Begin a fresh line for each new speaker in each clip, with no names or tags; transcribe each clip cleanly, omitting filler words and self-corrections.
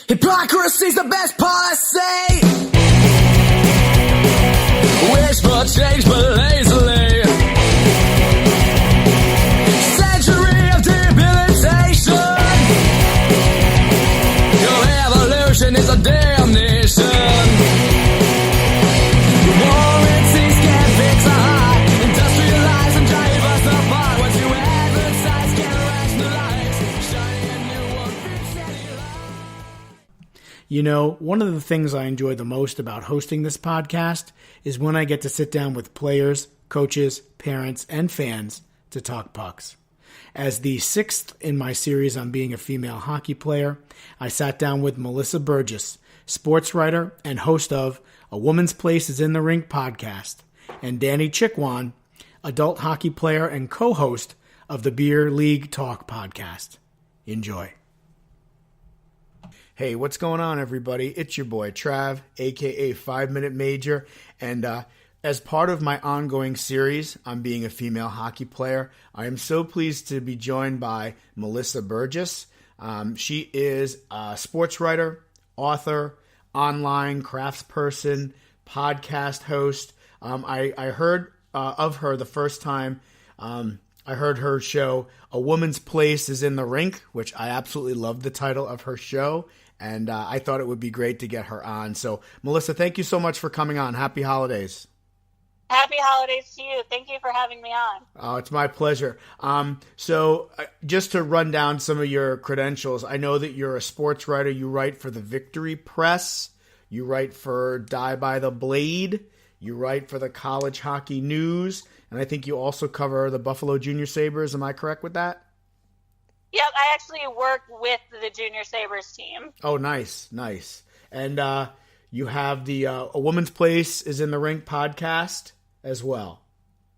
Hypocrisy's the best policy. Wish for change but lazily. Century of debilitation. Your evolution is a damnation. Warranties can't fix a heart. Industrialize and drive us apart. What you advertise can't rationalize. Shining a new one, fix any lie. You know, one of the things I enjoy the most about hosting this podcast is when I get to sit down with players, coaches, parents, and fans to talk pucks. As the sixth in my series on being a female hockey player, I sat down with Melissa Burgess, sportswriter and host of A Woman's Place is in the Rink podcast, and Dani Chickone, adult hockey player and co-host of the Beer League Talk podcast. Enjoy. Hey, what's going on, everybody? It's your boy, Trav, a.k.a. 5 Minute Major, and as part of my ongoing series on being a female hockey player, I am so pleased to be joined by Melissa Burgess. She is a sports writer, author, online craftsperson, podcast host. I heard of her the first time I heard her show, A Woman's Place is in the Rink, which I absolutely loved the title of her show, and I thought it would be great to get her on. So, Melissa, thank you so much for coming on. Happy holidays.
Happy holidays to you. Thank you for having me on.
Oh, it's my pleasure. So just to run down some of your credentials, I know that you're a sports writer. You write for the Victory Press. You write for Die by the Blade. You write for the College Hockey News. And I think you also cover the Buffalo Junior Sabres. Am I correct with that?
Yep, I actually work with the Junior Sabres team.
Oh, nice. And you have the A Woman's Place is in the Rink podcast as well.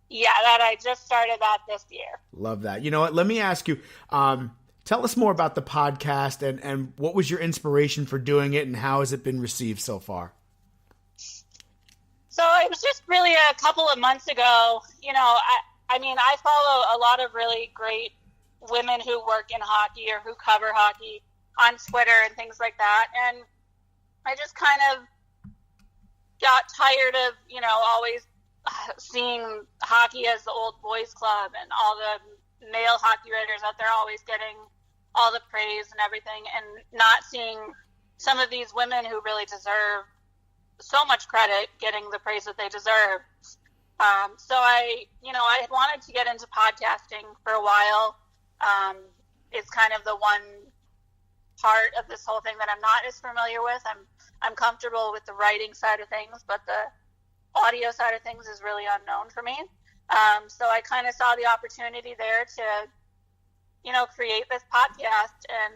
Yeah, that I just started that this year.
Love that. You know what? Let me ask you, tell us more about the podcast and what was your inspiration for doing it and how has it been received so far?
So it was just really a couple of months ago. You know, I mean, I follow a lot of really great women who work in hockey or who cover hockey on Twitter and things like that. And I just kind of got tired of, you know, always seeing hockey as the old boys club and all the male hockey writers out there always getting all the praise and everything, and not seeing some of these women who really deserve so much credit getting the praise that they deserve. So I had wanted to get into podcasting for a while. It's kind of the one part of this whole thing that I'm not as familiar with. I'm comfortable with the writing side of things, but the audio side of things is really unknown for me. So I kind of saw the opportunity there to, you know, create this podcast and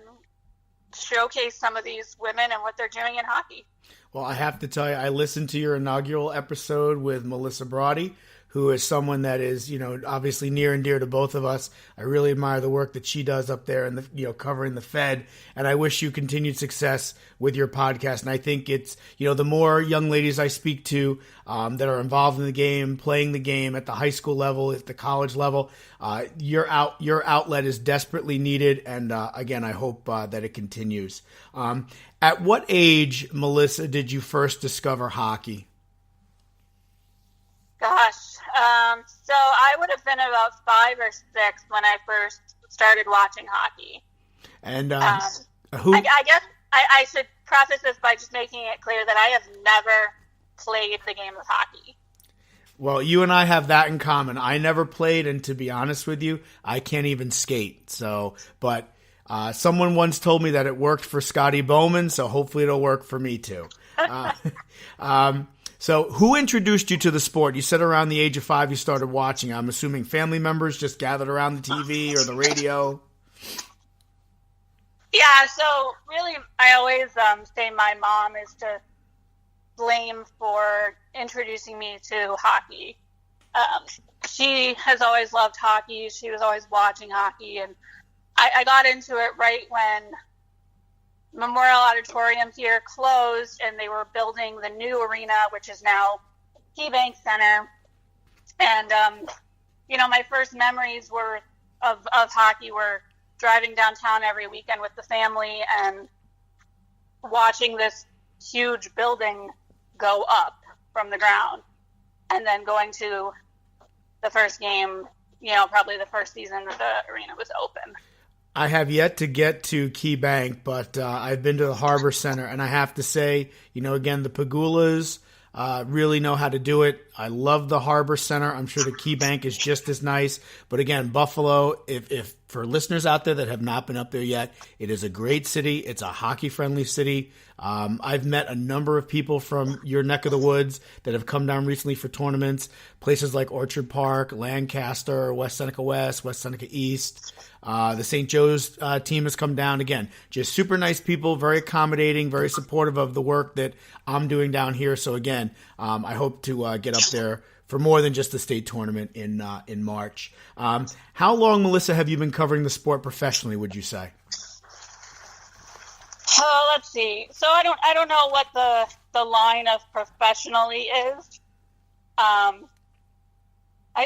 showcase some of these women and what they're doing in hockey.
Well, I have to tell you, I listened to your inaugural episode with Melissa Burgess, who is someone that is, you know, obviously near and dear to both of us. I really admire the work that she does up there and, you know, covering the Fed. And I wish you continued success with your podcast. And I think it's, you know, the more young ladies I speak to that are involved in the game, playing the game at the high school level, at the college level, your outlet is desperately needed. And again, I hope that it continues. At what age, Melissa, did you first discover hockey?
Gosh, so I would have been about 5 or 6 when I first started watching hockey.
And
who? I guess I should preface this by just making it clear that I have never played the game of hockey.
Well, you and I have that in common. I never played, and to be honest with you, I can't even skate. So, but someone once told me that it worked for Scotty Bowman, so hopefully it'll work for me too. So who introduced you to the sport? You said around the age of 5 you started watching. I'm assuming family members just gathered around the TV or the radio.
Yeah, so really I always say my mom is to blame for introducing me to hockey. She has always loved hockey. She was always watching hockey, and I got into it right when Memorial Auditorium here closed and they were building the new arena, which is now KeyBank Center. And, you know, my first memories were of hockey were driving downtown every weekend with the family and watching this huge building go up from the ground and then going to the first game, probably the first season that the arena was open.
I have yet to get to Key Bank, but I've been to the Harbor Center, and I have to say, again, the Pagulas really know how to do it. I love the Harbor Center. I'm sure the Key Bank is just as nice. But again, Buffalo, if for listeners out there that have not been up there yet, it is a great city. It's a hockey-friendly city. I've met a number of people from your neck of the woods that have come down recently for tournaments, places like Orchard Park, Lancaster, West Seneca West, West Seneca East. The St. Joe's team has come down. Again, just super nice people, very accommodating, very supportive of the work that I'm doing down here. So again, I hope to get up there for more than just the state tournament in March. How long, Melissa, have you been covering the sport professionally, would you say?
Oh, let's see. So I don't know what the line of professionally is. I'd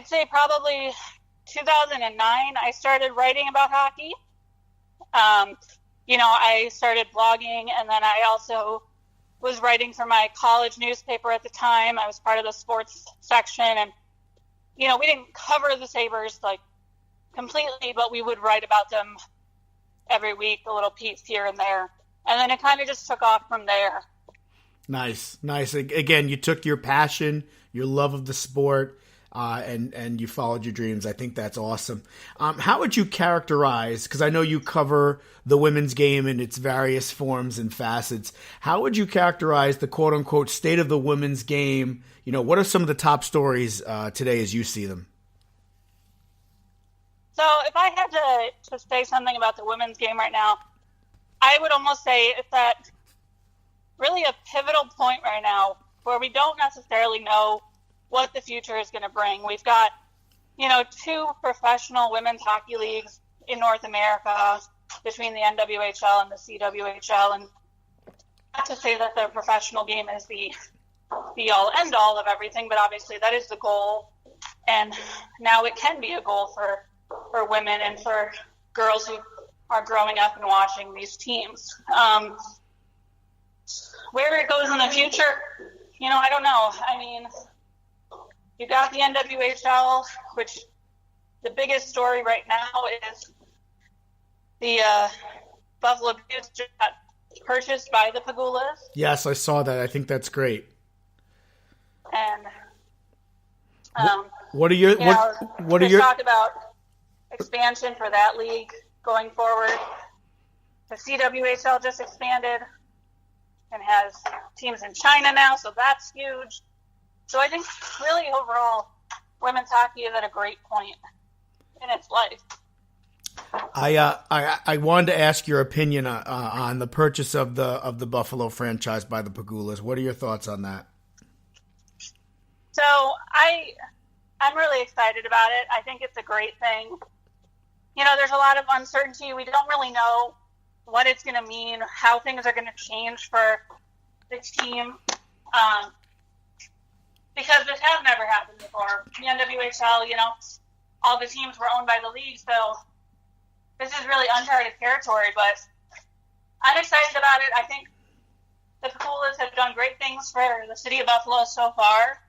say probably 2009 I started writing about hockey. I started blogging, and then I also was writing for my college newspaper at the time. I was part of the sports section, and we didn't cover the Sabres like completely, but we would write about them every week, a little piece here and there. And then it kind of just took off from there. Nice.
Again, you took your passion, your love of the sport, and you followed your dreams. I think that's awesome. How would you characterize, because I know you cover the women's game in its various forms and facets, how would you characterize the quote-unquote state of the women's game? What are some of the top stories today as you see them?
So if I had to say something about the women's game right now, I would almost say it's at really a pivotal point right now where we don't necessarily know what the future is going to bring. We've got, 2 professional women's hockey leagues in North America between the NWHL and the CWHL. And not to say that the professional game is the be-all, end-all of everything, but obviously that is the goal. And now it can be a goal for women and for girls who are growing up and watching these teams. Where it goes in the future, I don't know. I mean, you got the NWHL, which the biggest story right now is the Buffalo Beauts just got purchased by the Pagulas.
Yes, I saw that. I think that's great.
And
what are your
talk about expansion for that league going forward? The CWHL just expanded and has teams in China now, so that's huge. So I think really overall, women's hockey is at a great point in its life.
I wanted to ask your opinion on the purchase of the Buffalo franchise by the Pagulas. What are your thoughts on that?
So I'm really excited about it. I think it's a great thing. There's a lot of uncertainty. We don't really know what it's going to mean, how things are going to change for the team, because this has never happened before. The NWHL, all the teams were owned by the league, so this is really uncharted territory, but I'm excited about it. I think the Pagulas have done great things for the city of Buffalo so far,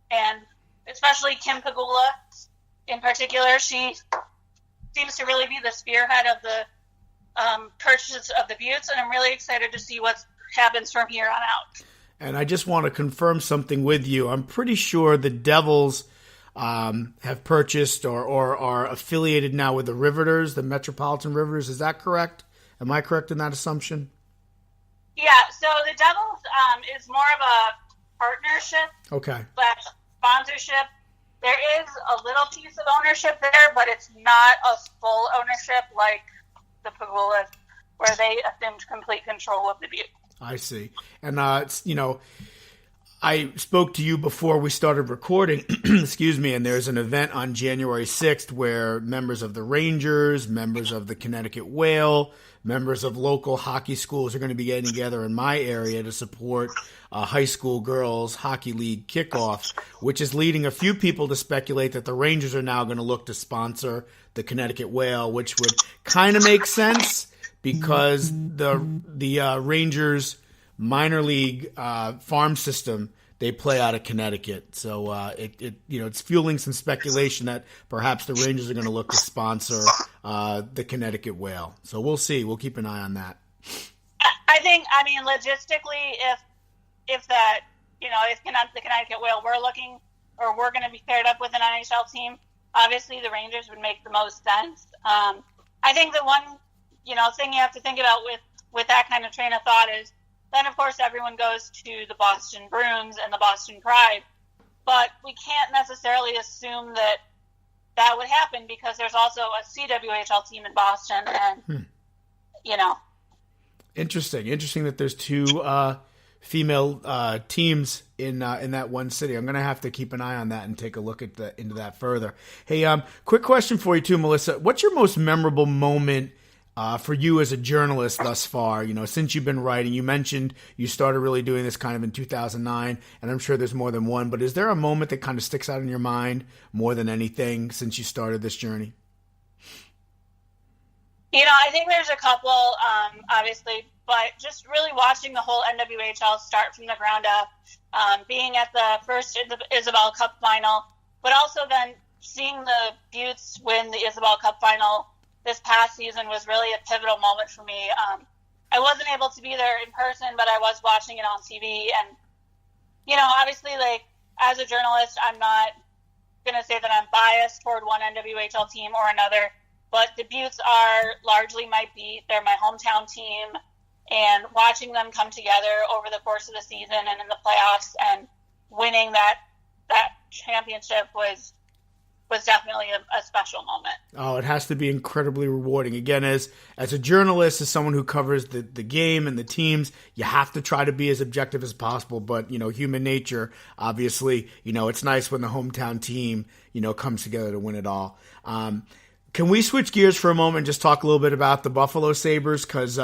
and especially Kim Pegula in particular. She seems to really be the spearhead of the purchase of the Beauts, and I'm really excited to see what happens from here on out.
And I just want to confirm something with you. I'm pretty sure the Devils have purchased or are affiliated now with the Riveters, the Metropolitan Riveters. Is that correct? Am I correct in that assumption?
Yeah, so the Devils is more of a partnership.
Okay.
Sponsorship. There is a little piece of ownership there, but it's not a full ownership like the Pagulas, where they assumed complete control of the Butte.
I see. And, I spoke to you before we started recording, excuse me, and there's an event on January 6th where members of the Rangers, members of the Connecticut Whale, members of local hockey schools are going to be getting together in my area to support a high school girls hockey league kickoff, which is leading a few people to speculate that the Rangers are now going to look to sponsor the Connecticut Whale, which would kind of make sense because the Rangers minor league farm system. They play out of Connecticut, so it's fueling some speculation that perhaps the Rangers are going to look to sponsor the Connecticut Whale. So we'll see. We'll keep an eye on that.
I mean, logistically, if the Connecticut Whale we're going to be paired up with an NHL team, obviously the Rangers would make the most sense. I think the one thing you have to think about with that kind of train of thought is, then, of course, everyone goes to the Boston Bruins and the Boston Pride. But we can't necessarily assume that would happen because there's also a CWHL team in Boston. And,
Interesting that there's two female teams in that one city. I'm going to have to keep an eye on that and take a look into that further. Hey, quick question for you too, Melissa. What's your most memorable moment for you as a journalist thus far, since you've been writing? You mentioned you started really doing this kind of in 2009, and I'm sure there's more than one, but is there a moment that kind of sticks out in your mind more than anything since you started this journey?
I think there's a couple, obviously, but just really watching the whole NWHL start from the ground up, being at the first Isabel Cup final, but also then seeing the Buttes win the Isabel Cup final this past season was really a pivotal moment for me. I wasn't able to be there in person, but I was watching it on TV. And, obviously, as a journalist, I'm not going to say that I'm biased toward one NWHL team or another, but the Buttes are largely my beat. They're my hometown team. And watching them come together over the course of the season and in the playoffs and winning that championship was definitely a special moment. Oh,
it has to be incredibly rewarding. Again, as a journalist, as someone who covers the game and the teams, you have to try to be as objective as possible. But, human nature, obviously, it's nice when the hometown team, comes together to win it all. Can we switch gears for a moment and just talk a little bit about the Buffalo Sabres? Because,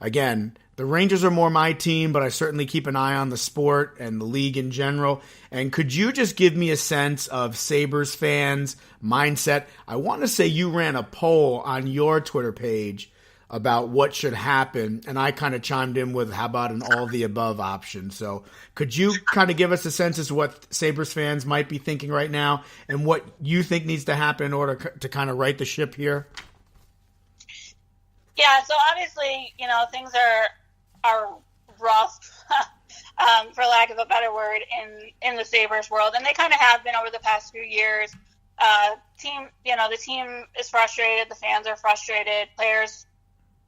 again, the Rangers are more my team, but I certainly keep an eye on the sport and the league in general. And could you just give me a sense of Sabres fans' mindset? I want to say you ran a poll on your Twitter page about what should happen, and I kind of chimed in with how about an all-the-above option. So could you kind of give us a sense as to what Sabres fans might be thinking right now and what you think needs to happen in order to kind of right the ship here?
Yeah, so obviously, things are rough, for lack of a better word, in the Sabres world, and they kind of have been over the past few years. The team is frustrated, the fans are frustrated, players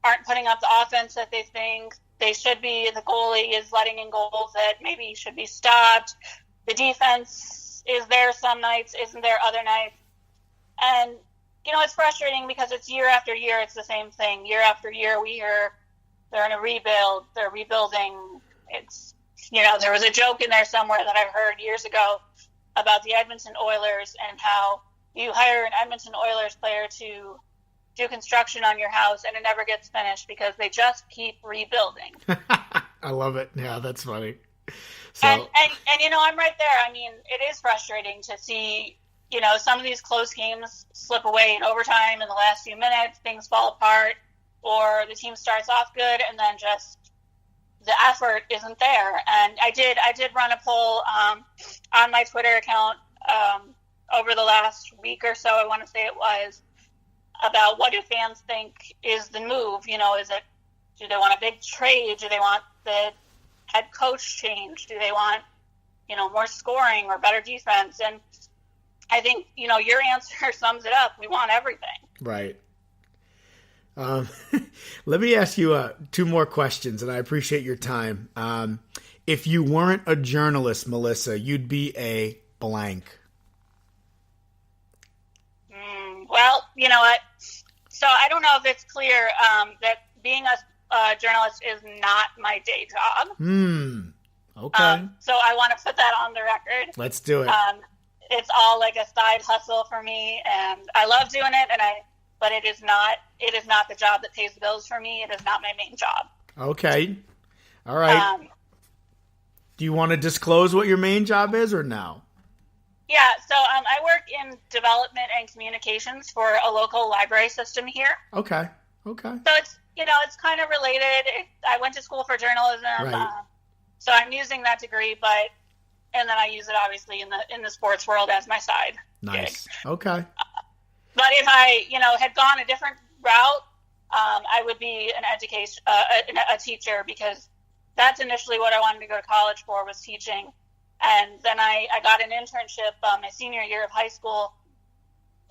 aren't putting up the offense that they think they should be. The goalie is letting in goals that maybe should be stopped. The defense is there some nights, isn't there other nights. And, it's frustrating because it's year after year, it's the same thing. Year after year, we hear they're in a rebuild, they're rebuilding. It's, there was a joke in there somewhere that I heard years ago about the Edmonton Oilers and how you hire an Edmonton Oilers player to do construction on your house and it never gets finished because they just keep rebuilding.
I love it. Yeah, that's funny. So.
And I'm right there. I mean, it is frustrating to see, some of these close games slip away in overtime in the last few minutes, things fall apart, or the team starts off good and then just the effort isn't there. And I did run a poll on my Twitter account over the last week or so, I want to say it was, about what do fans think is the move. Do they want a big trade? Do they want the head coach change? Do they want, more scoring or better defense? And I think, your answer sums it up. We want everything.
Right. Let me ask you two more questions, and I appreciate your time. If you weren't a journalist, Melissa, you'd be a blank.
Well, you know what? So I don't know if it's clear that being a journalist is not my day job.
Okay.
So I want to put that on the record.
Let's do it.
It's all like a side hustle for me, and I love doing it. But it is not the job that pays the bills for me. It is not my main job.
Okay. All right. Do you want to disclose what your main job is or no?
Yeah, so I work in development and communications for a local library system here.
Okay.
So it's kind of related. I went to school for journalism,
Right.
so I'm using that degree, and then I use it obviously in the sports world as my side
Nice.
gig.
Okay.
But if I, had gone a different route, I would be an a teacher, because that's initially what I wanted to go to college for, was teaching. And then I got an internship my senior year of high school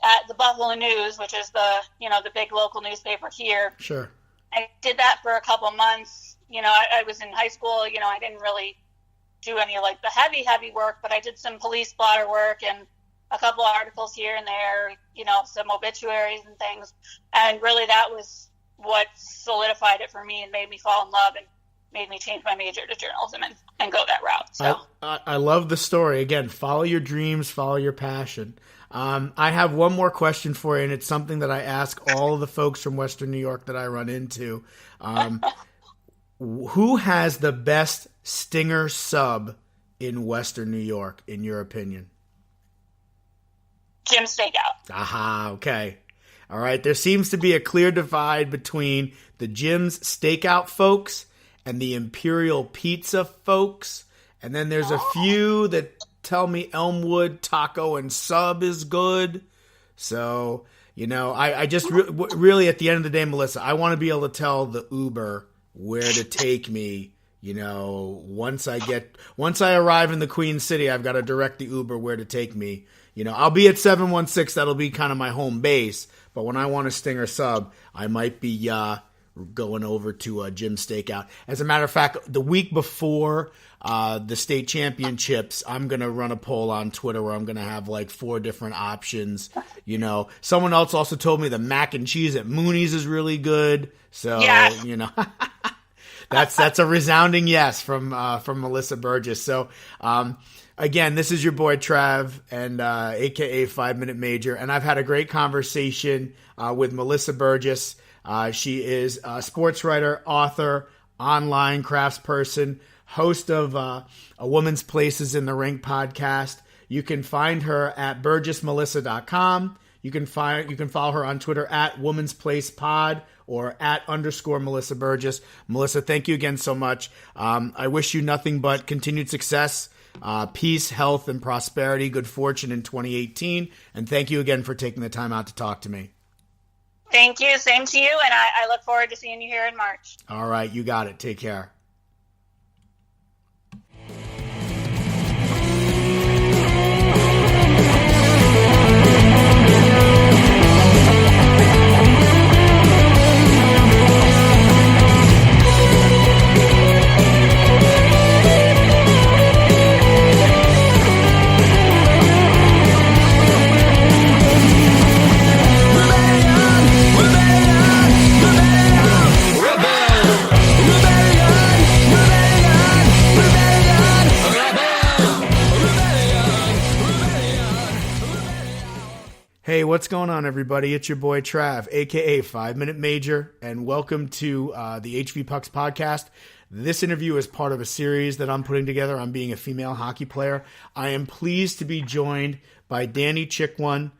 at the Buffalo News, which is the big local newspaper here.
Sure.
I did that for a couple of months. I was in high school. I didn't really do any like the heavy work, but I did some police blotter work and a couple of articles here and there, some obituaries and things. And really that was what solidified it for me and made me fall in love and made me change my major to journalism and go that route. So
I love the story. Again, follow your dreams, follow your passion. I have one more question for you, and it's something that I ask all of the folks from Western New York that I run into. Who has the best stinger sub in Western New York, in your opinion?
Jim Stakeout.
Aha, okay. All right, there seems to be a clear divide between the Jim's Steakout folks and the Imperial Pizza folks. And then there's a few that tell me Elmwood Taco and Sub is good. So, I just really at the end of the day, Melissa, I want to be able to tell the Uber where to take me. Once I arrive in the Queen City, I've got to direct the Uber where to take me. I'll be at 716. That'll be kind of my home base. But when I want a stinger sub, I might be going over to Jim Stakeout. As a matter of fact, the week before the state championships, I'm going to run a poll on Twitter where I'm going to have like 4 different options. Someone else also told me the mac and cheese at Mooney's is really good. So,
yes.
That's a resounding yes from Melissa Burgess. So, again, this is your boy Trav, and AKA 5 Minute Major, and I've had a great conversation with Melissa Burgess. She is a sports writer, author, online craftsperson, host of A Woman's Places in the RInk podcast. You can find her at burgessmelissa.com. You can follow her on Twitter at Woman's Place Pod or at _ Melissa Burgess. Melissa, thank you again so much. I wish you nothing but continued success, peace, health, and prosperity, good fortune in 2018. And thank you again for taking the time out to talk to me.
Thank you. Same to you. And I look forward to seeing you here in March.
All right. You got it. Take care. Hey, what's going on, everybody? It's your boy Trav, aka 5 Minute Major, and welcome to the HV Pucks podcast. This interview is part of a series that I'm putting together on being a female hockey player. I am pleased to be joined by Dani Chickone.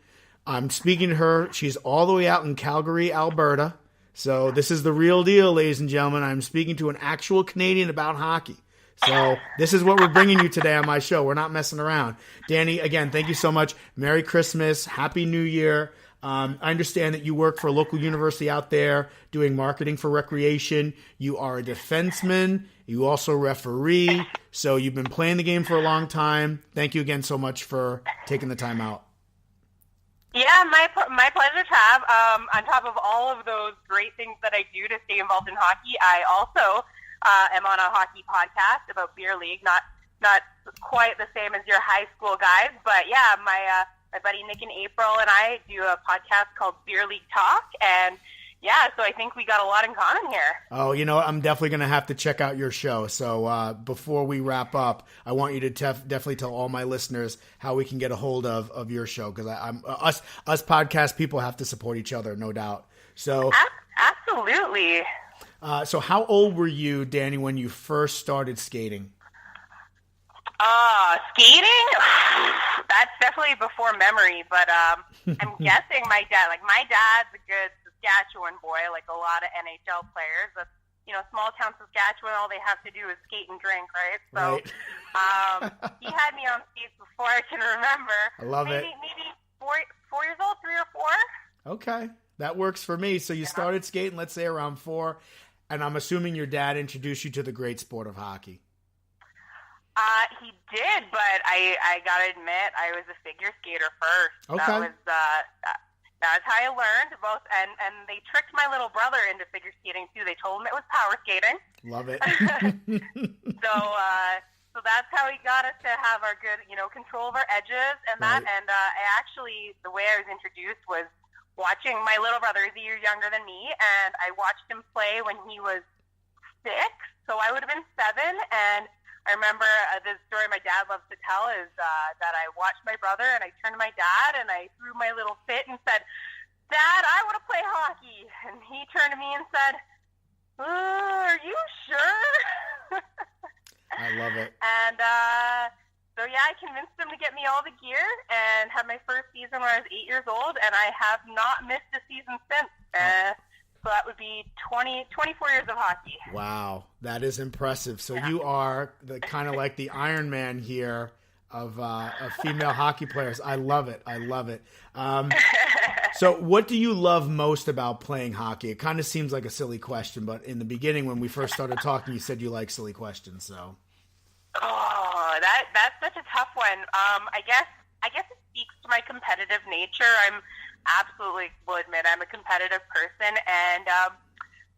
I'm speaking to her. She's all the way out in Calgary, Alberta. So this is the real deal, ladies and gentlemen. I'm speaking to an actual Canadian about hockey. So this is what we're bringing you today on my show. We're not messing around. Dani, again, thank you so much. Merry Christmas. Happy New Year. I understand that you work for a local university out there doing marketing for recreation. You are a defenseman. You also referee. So you've been playing the game for a long time. Thank you again so much for taking the time out.
Yeah, my pleasure, Trav. On top of all of those great things that I do to stay involved in hockey, I also am on a hockey podcast about beer league. Not quite the same as your high school guys, but yeah, my buddy Nick and April and I do a podcast called Beer League Talk, and yeah, so I think we got a lot in common here.
Oh, I'm definitely going to have to check out your show. So before we wrap up, I want you to definitely tell all my listeners how we can get a hold of your show, because us podcast people have to support each other, no doubt. So
absolutely.
So how old were you, Dani, when you first started skating?
Skating? That's definitely before memory, but I'm guessing my dad's a good Saskatchewan boy, like a lot of NHL players. That's, small town Saskatchewan, all they have to do is skate and drink, right? So he had me on skates before I can remember.
I love it.
Maybe 4 years old, 3 or 4.
Okay. That works for me. So you started skating, let's say, around 4, and I'm assuming your dad introduced you to the great sport of hockey.
He did, but I gotta admit, I was a figure skater first.
Okay.
That's how I learned both, and they tricked my little brother into figure skating too. They told him it was power skating.
Love it.
So that's how he got us to have our good, control of our edges and that.
Right.
And I actually, the way I was introduced was watching my little brother is a year younger than me, and I watched him play when he was 6, so I would have been 7. And I remember the story my dad loves to tell is that I watched my brother, and I turned to my dad, and I threw my little fit and said, "Dad, I want to play hockey." And he turned to me and said, "Are you sure?"
I love it.
And so, I convinced him to get me all the gear and had my first season when I was 8 years old, and I have not missed a season since. So that would be 24 years of hockey.
Wow, that is impressive. So you are the kind of like the Iron Man here of female hockey players. I love it. I love it. So what do you love most about playing hockey? It kind of seems like a silly question, but in the beginning when we first started talking, you said you like silly questions. So.
Oh, that's such a tough one. I guess it speaks to my competitive nature. I'm absolutely will admit I'm a competitive person, and I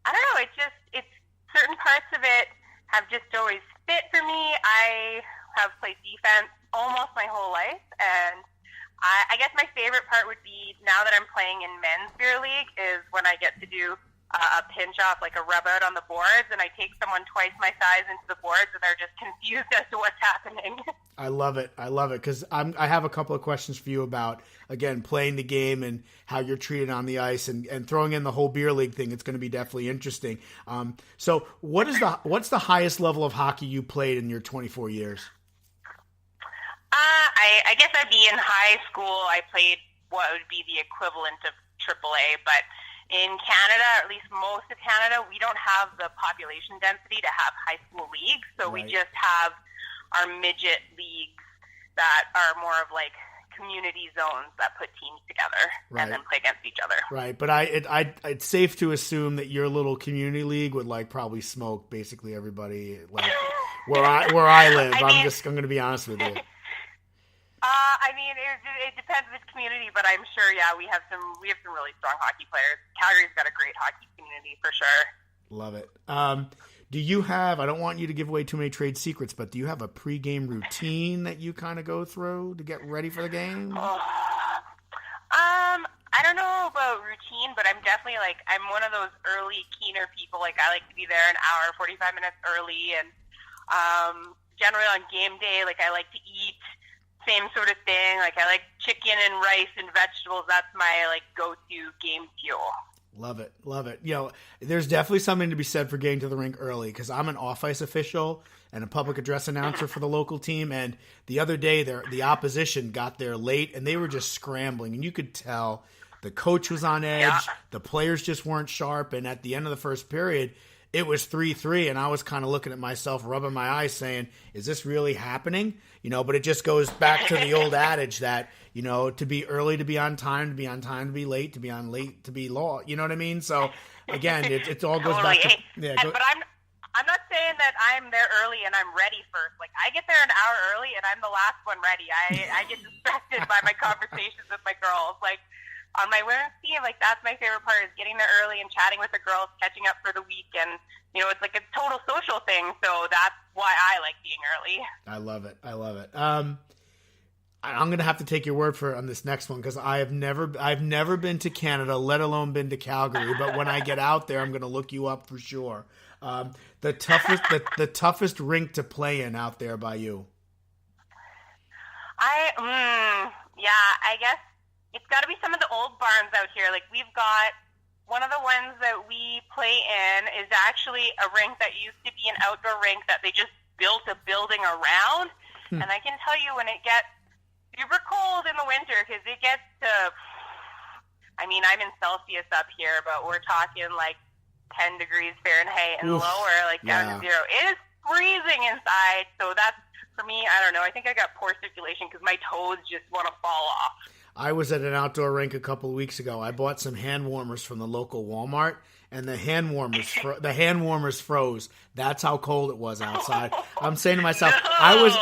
don't know. It's certain parts of it have just always fit for me. I have played defense almost my whole life, and I guess my favorite part would be now that I'm playing in men's beer league is when I get to do a pinch off, like a rub out on the boards, and I take someone twice my size into the boards, and they're just confused as to what's happening.
I love it. I love it because I have a couple of questions for you about, again, playing the game and how you're treated on the ice, and throwing in the whole beer league thing. It's going to be definitely interesting. So what's the highest level of hockey you played in your 24 years?
I guess I'd be in high school. I played what would be the equivalent of AAA, but in Canada, or at least most of Canada, we don't have the population density to have high school leagues, so we just have our midget leagues that are more of like community zones that put teams together and then play against each other. Right,
but it's safe to assume that your little community league would like probably smoke basically everybody like where I live. I'm going to be honest with you.
It depends which community, but I'm sure, we have some really strong hockey players. Calgary's got a great hockey community for sure.
Love it. Do you have, I don't want you to give away too many trade secrets, but do you have a pregame routine that you kind of go through to get ready for the game?
I don't know about routine, but I'm definitely I'm one of those early keener people. Like, I like to be there an hour, 45 minutes early, and generally on game day, I like to eat same sort of thing. I like chicken and rice and vegetables. That's my go-to game fuel.
Love it. Love it. There's definitely something to be said for getting to the rink early because I'm an off-ice official and a public address announcer for the local team. And the other day, the opposition got there late and they were just scrambling. And you could tell the coach was on edge. The players just weren't sharp. And at the end of the first period, it was 3-3. And I was kind of looking at myself, rubbing my eyes saying, is this really happening? But it just goes back to the old adage that, to be early, to be on time, to be on time, to be late, to be on late, to be law. You know what I mean? So again, it all goes back to,
But I'm not saying that I'm there early and I'm ready first. I get there an hour early and I'm the last one ready. I get distracted by my conversations with my girls. On my women's team, that's my favorite part is getting there early and chatting with the girls, catching up for the week, and it's a total social thing. So that's why I like being early.
I love it. I love it. I'm gonna have to take your word for it on this next one because I've never been to Canada, let alone been to Calgary. But when I get out there, I'm gonna look you up for sure. The toughest rink to play in out there by you.
I guess. It's got to be some of the old barns out here. We've got one of the ones that we play in is actually a rink that used to be an outdoor rink that they just built a building around. And I can tell you when it gets super cold in the winter, because it gets to I mean, I'm in Celsius up here, but we're talking like 10 degrees Fahrenheit and lower, like down to zero. It is freezing inside, so that's, for me, I don't know. I think I got poor circulation because my toes just want to fall off.
I was at an outdoor rink a couple of weeks ago. I bought some hand warmers from the local Walmart, and the hand warmers froze. That's how cold it was outside. I'm saying to myself,
No.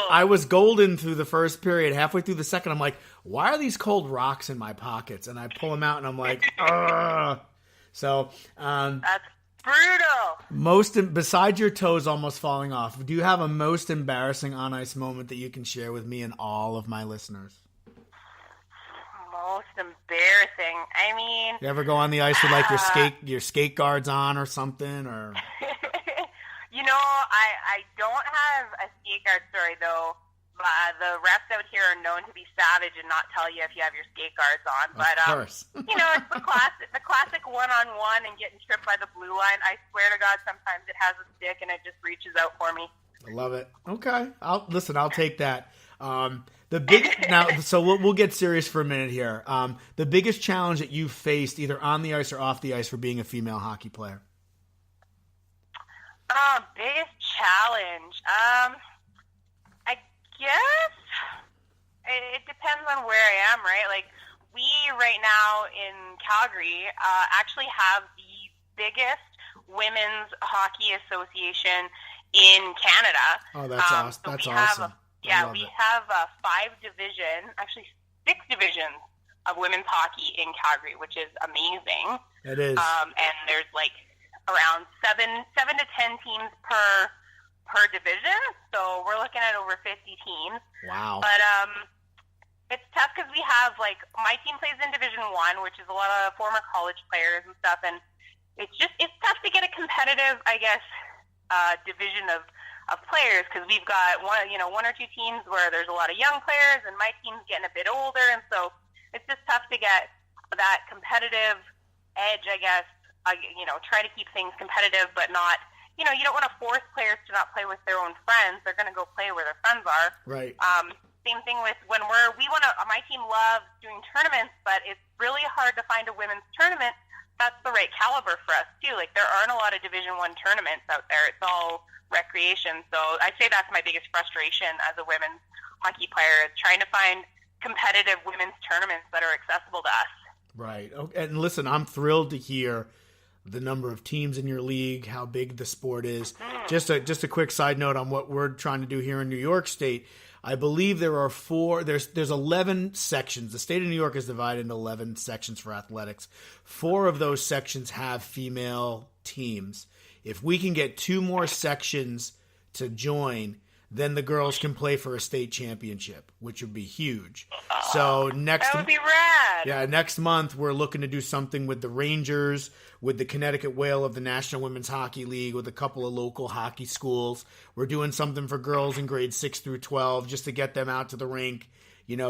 I was golden through the first period. Halfway through the second, I'm like, why are these cold rocks in my pockets? And I pull them out, and I'm like, ugh. So,
That's brutal.
Besides your toes almost falling off, do you have a most embarrassing on ice moment that you can share with me and all of my listeners?
Most embarrassing. I mean,
You ever go on the ice with like your skate guards on or something, or?
you know, I don't have a skate guard story though. The refs out here are known to be savage and not tell you if you have your skate guards on. But
Of course.
you know, it's the classic one-on-one and getting tripped by the blue line. I swear to God, sometimes it has a stick and it just reaches out for me.
I love it. Okay, I'll take that. So we'll get serious for a minute here. The biggest challenge that you faced, either on the ice or off the ice, for being a female hockey player.
Biggest challenge. I guess it depends on where I am, right? Like, we right now in Calgary actually have the biggest women's hockey association in Canada.
Oh, that's awesome.
So
that's
we
awesome.
We have 6 divisions of women's hockey in Calgary, which is amazing.
It is.
And there's like around 7 to 10 teams per division. So we're looking at over 50 teams.
Wow.
But it's tough because we have, like, my team plays in Division 1, which is a lot of former college players and stuff, and it's tough to get a competitive, I guess, division of players, because we've got one or two teams where there's a lot of young players, and my team's getting a bit older, and so it's just tough to get that competitive edge, I guess. Try to keep things competitive, but not, you don't want to force players to not play with their own friends. They're going to go play where their friends are.
Right.
Same thing with when my team loves doing tournaments, but it's really hard to find a women's tournament that's the right caliber for us too. Like, there aren't a lot of Division 1 tournaments out there. It's all recreation. So I'd say that's my biggest frustration as a women's hockey player, is trying to find competitive women's tournaments that are accessible to us.
Right. Okay. And listen, I'm thrilled to hear the number of teams in your league, how big the sport is. Just a quick side note on what we're trying to do here in New York State. I believe there are there's 11 sections. The state of New York is divided into 11 sections for athletics. 4 of those sections have female teams. If we can get 2 more sections to join, then the girls can play for a state championship, which would be huge. So
That would be rad.
Yeah, next month we're looking to do something with the Rangers, with the Connecticut Whale of the National Women's Hockey League, with a couple of local hockey schools. We're doing something for girls in grades 6 through 12 just to get them out to the rink,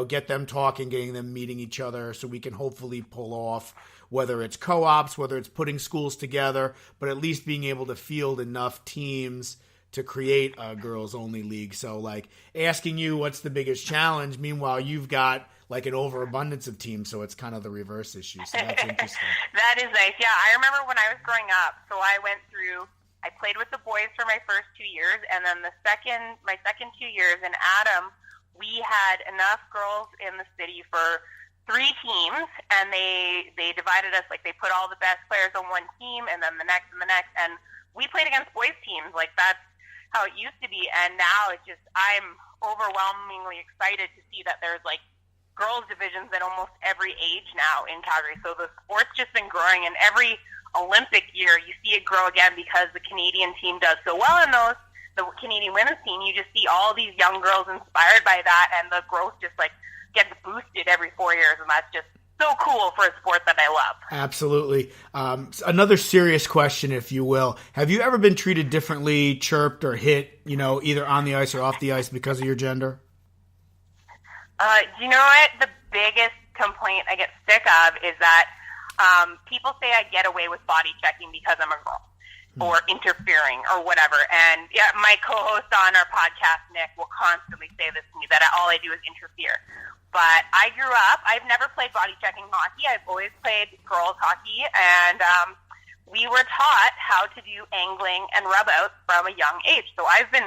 get them talking, getting them meeting each other, so we can hopefully pull off, whether it's co-ops, whether it's putting schools together, but at least being able to field enough teams to create a girls-only league. So, like, asking you what's the biggest challenge, meanwhile you've got like an overabundance of teams, so it's kind of the reverse issue. So that's interesting.
That is nice. Yeah, I remember when I was growing up, so I played with the boys for my first 2 years, and then my second 2 years in Adam, we had enough girls in the city for 3 teams, and they divided us, like, they put all the best players on one team, and then the next, and we played against boys teams. Like, that's how it used to be, and now it's just, I'm overwhelmingly excited to see that there's, like, girls divisions at almost every age now in Calgary. So the sport's just been growing, and every Olympic year you see it grow again because the Canadian team does so well in those. The Canadian women's team, you just see all these young girls inspired by that, and the growth just like gets boosted every 4 years, and that's just so cool for a sport that I love.
Absolutely. Another serious question, if you will. Have you ever been treated differently, chirped or hit, either on the ice or off the ice because of your gender?
You know what? The biggest complaint I get sick of is that people say I get away with body checking because I'm a girl. or interfering or whatever. And yeah, my co-host on our podcast, Nick, will constantly say this to me, that all I do is interfere. But I grew up, I've never played body checking hockey. I've always played girls hockey, and we were taught how to do angling and rub outs from a young age. So I've been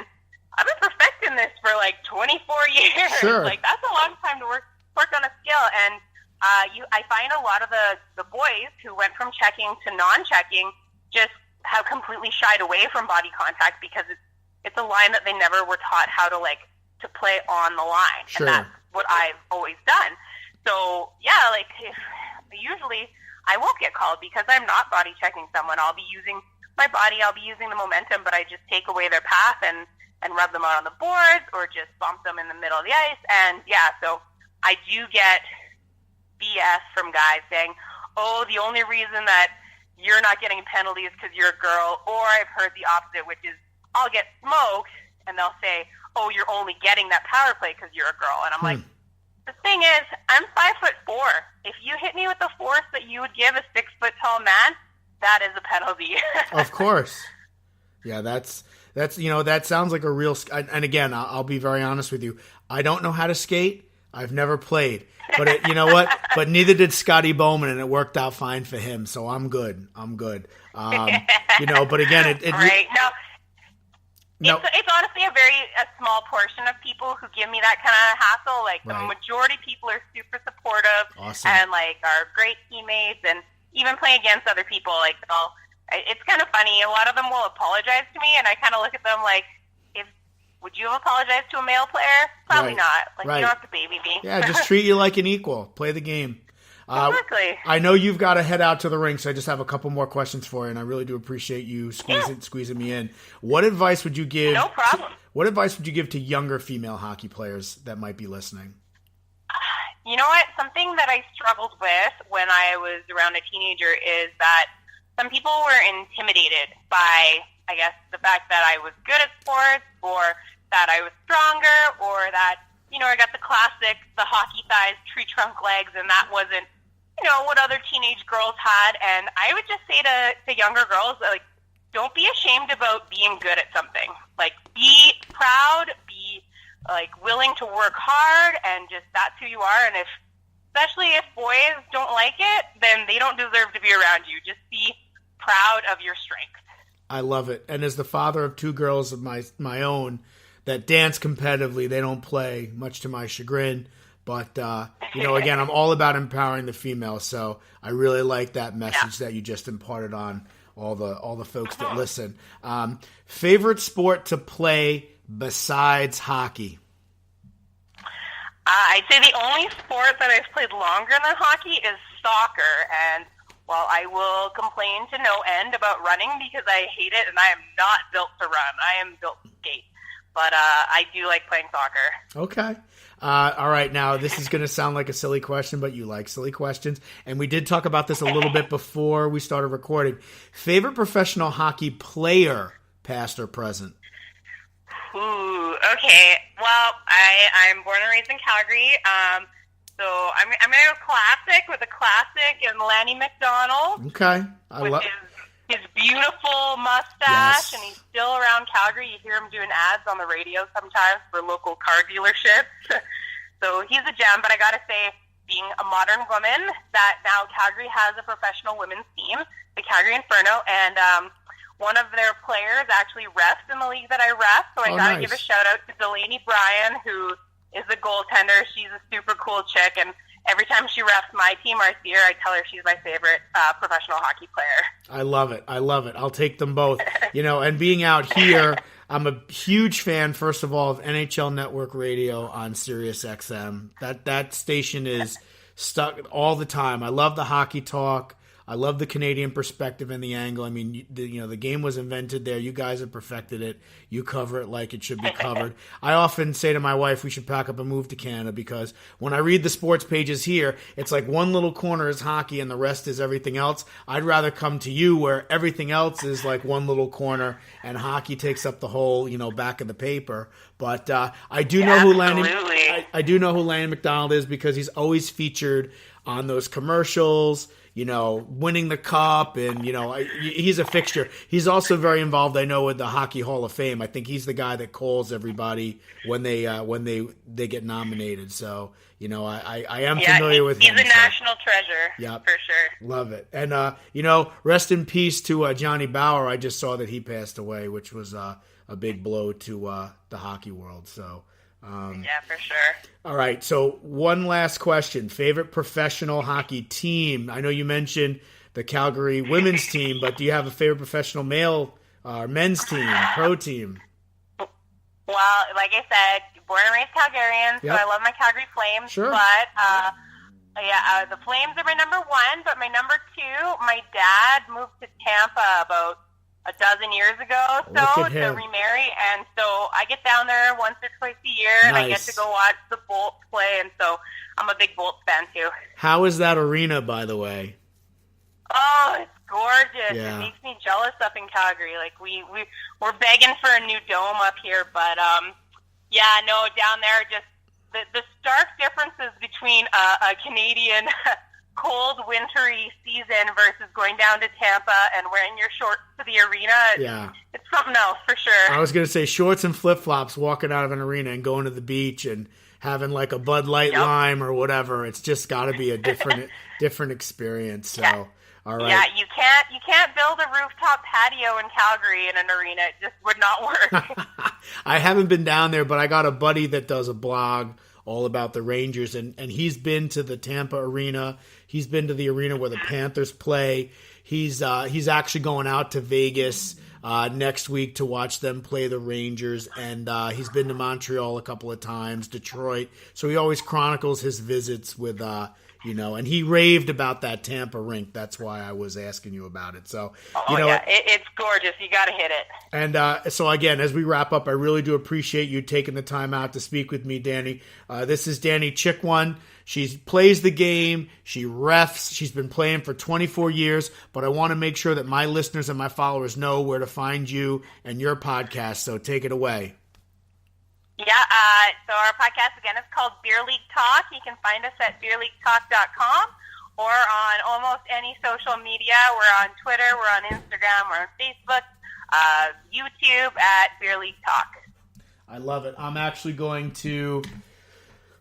perfecting this for like 24 years.
Sure.
Like, that's a long time to work on a skill. And I find a lot of the boys who went from checking to non-checking just have completely shied away from body contact because it's a line that they never were taught how to play on the line.
Sure.
And that's what I've always done. So yeah, like, usually I won't get called because I'm not body checking someone. I'll be using my body, I'll be using the momentum, but I just take away their path and rub them out on the boards or just bump them in the middle of the ice. And yeah, so I do get BS from guys saying, oh, the only reason that you're not getting penalties because you're a girl, or I've heard the opposite, which is I'll get smoked and they'll say, oh, you're only getting that power play because you're a girl. And I'm like, the thing is, I'm 5'4". If you hit me with the force that you would give a 6-foot tall man, that is a penalty.
Of course. Yeah, that's that sounds like a real. And again, I'll be very honest with you. I don't know how to skate. I've never played. But you know what? But neither did Scotty Bowman, and it worked out fine for him. So I'm good. But again,
right. No. It's honestly a small portion of people who give me that kind of hassle. Like, the majority of people are super supportive.
Awesome.
And like are great teammates, and even playing against other people. Like, it's kind of funny. A lot of them will apologize to me, and I kind of look at them like, would you have apologized to a male player? Probably not. Like, you don't have to baby me.
Yeah, just treat you like an equal. Play the game.
Exactly.
I know you've got to head out to the rink, so I just have a couple more questions for you, and I really do appreciate you squeezing me in. What advice would you give?
No problem.
What advice would you give to younger female hockey players that might be listening?
You know what? Something that I struggled with when I was around a teenager is that some people were intimidated by, I guess, the fact that I was good at sports, or that I was stronger, or that, I got the hockey-sized tree trunk legs, and that wasn't, what other teenage girls had. And I would just say to younger girls, like, don't be ashamed about being good at something. Like, be proud, be, like, willing to work hard, and just that's who you are. And especially if boys don't like it, then they don't deserve to be around you. Just be proud of your strength.
I love it. And as the father of two girls of my own that dance competitively, they don't play, much to my chagrin. But, again, I'm all about empowering the female. So I really like that message that you just imparted on all the folks that listen. Favorite sport to play besides hockey?
I'd say the only sport that I've played longer than hockey is soccer. And while I will complain to no end about running because I hate it and I am not built to run, I am built to skate. But I do like playing soccer.
Okay. All right. Now, this is going to sound like a silly question, but you like silly questions. And we did talk about this a little bit before we started recording. Favorite professional hockey player, past or present?
Ooh, okay. Well, I'm born and raised in Calgary. So I'm going to go classic with a classic and Lanny McDonald.
Okay.
His beautiful mustache, and he's still around Calgary. You hear him doing ads on the radio sometimes for local car dealerships. So he's a gem, but I got to say, being a modern woman, that now Calgary has a professional women's team, the Calgary Inferno, and one of their players actually refs in the league that I ref, so I got to give a shout-out to Delaney Bryan, who is a goaltender. She's a super cool chick, and every time she refs my team or I see her, I tell her she's my favorite professional hockey player.
I love it. I'll take them both. And being out here, I'm a huge fan, first of all, of NHL Network Radio on Sirius XM. That station is stuck all the time. I love the hockey talk. I love the Canadian perspective and the angle. I mean, the game was invented there. You guys have perfected it. You cover it like it should be covered. I often say to my wife, we should pack up and move to Canada, because when I read the sports pages here, it's like one little corner is hockey and the rest is everything else. I'd rather come to you where everything else is like one little corner and hockey takes up the whole, back of the paper. But I do know who Lanny McDonald is, because he's always featured on those commercials. winning the cup, and he's a fixture. He's also very involved, I know, with the Hockey Hall of Fame. I think he's the guy that calls everybody when they get nominated. So I am familiar with him.
He's a national treasure,
yep,
for sure.
Love it. And rest in peace to Johnny Bauer. I just saw that he passed away, which was a big blow to the hockey world. So.
Yeah, for sure.
All right, so one last question. Favorite professional hockey team? I know you mentioned the Calgary women's team, but do you have a favorite professional male or men's team, pro team?
Well, like I said, born and raised Calgarian, so
Yep.
I love my Calgary Flames.
Sure.
But, the Flames are my number one, but my number two, my dad moved to Tampa about a dozen years ago
Look at
to
him.
remarry, and so I get down there once or twice a year, and I get
Nice.
to go watch the Bolts play, and so I'm a big Bolts fan too.
How is that arena, by the way?
Oh, it's gorgeous.
Yeah.
It makes me jealous up in Calgary. Like we're begging for a new dome up here, but down there, just the stark differences between a Canadian cold, wintry season versus going down to Tampa and wearing your shorts to the arena.
Yeah.
It's something else for sure.
I was going to say shorts and flip-flops walking out of an arena and going to the beach and having like a Bud Light
Yep.
lime or whatever. It's just got to be a different experience. So,
Yeah.
all right.
Yeah, you can't build a rooftop patio in Calgary in an arena. It just would not work.
I haven't been down there, but I got a buddy that does a blog all about the Rangers, and he's been to the Tampa arena. He's been to the arena where the Panthers play. He's actually going out to Vegas next week to watch them play the Rangers, and he's been to Montreal a couple of times, Detroit. So he always chronicles his visits with and he raved about that Tampa rink. That's why I was asking you about it. So,
it's gorgeous. You got to hit it.
And so again, as we wrap up, I really do appreciate you taking the time out to speak with me, Dani. This is Dani Chickone. She plays the game. She refs. She's been playing for 24 years, but I want to make sure that my listeners and my followers know where to find you and your podcast. So take it away.
Yeah, so our podcast, again, is called Beer League Talk. You can find us at beerleaguetalk.com or on almost any social media. We're on Twitter, we're on Instagram, we're on Facebook, YouTube at Beer League Talk.
I love it. I'm actually going to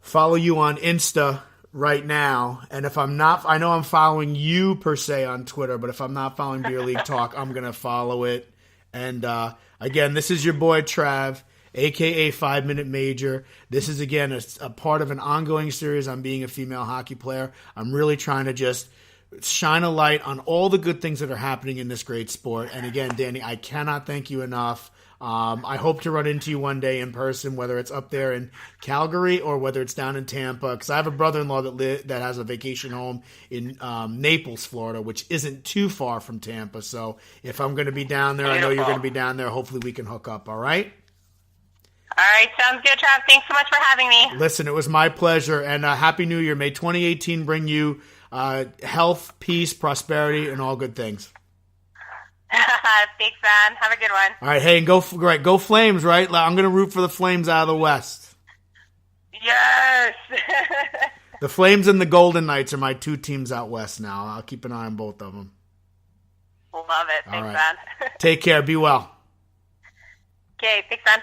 follow you on Insta right now. And if I'm not, I know I'm following you per se on Twitter, but if I'm not following Beer League Talk, I'm going to follow it. And again, this is your boy Trav, a.k.a. 5 Minute Major. This is, again, a part of an ongoing series on being a female hockey player. I'm really trying to just shine a light on all the good things that are happening in this great sport. And again, Dani, I cannot thank you enough. I hope to run into you one day in person, whether it's up there in Calgary or whether it's down in Tampa, because I have a brother-in-law that has a vacation home in Naples, Florida, which isn't too far from Tampa. So if I'm going to be down there, I know you're going to be down there. Hopefully we can hook up, all right?
All right, sounds good, Trav. Thanks so much for having me.
Listen, it was my pleasure, and Happy New Year. May 2018 bring you health, peace, prosperity, and all good things.
Thanks, man. Have a good one.
All right, hey, and go Flames, right? I'm going to root for the Flames out of the West.
Yes.
The Flames and the Golden Knights are my two teams out west now. I'll keep an eye on both of them.
Love it. Thanks,
right.
man.
Take care. Be well.
Okay, thanks, man.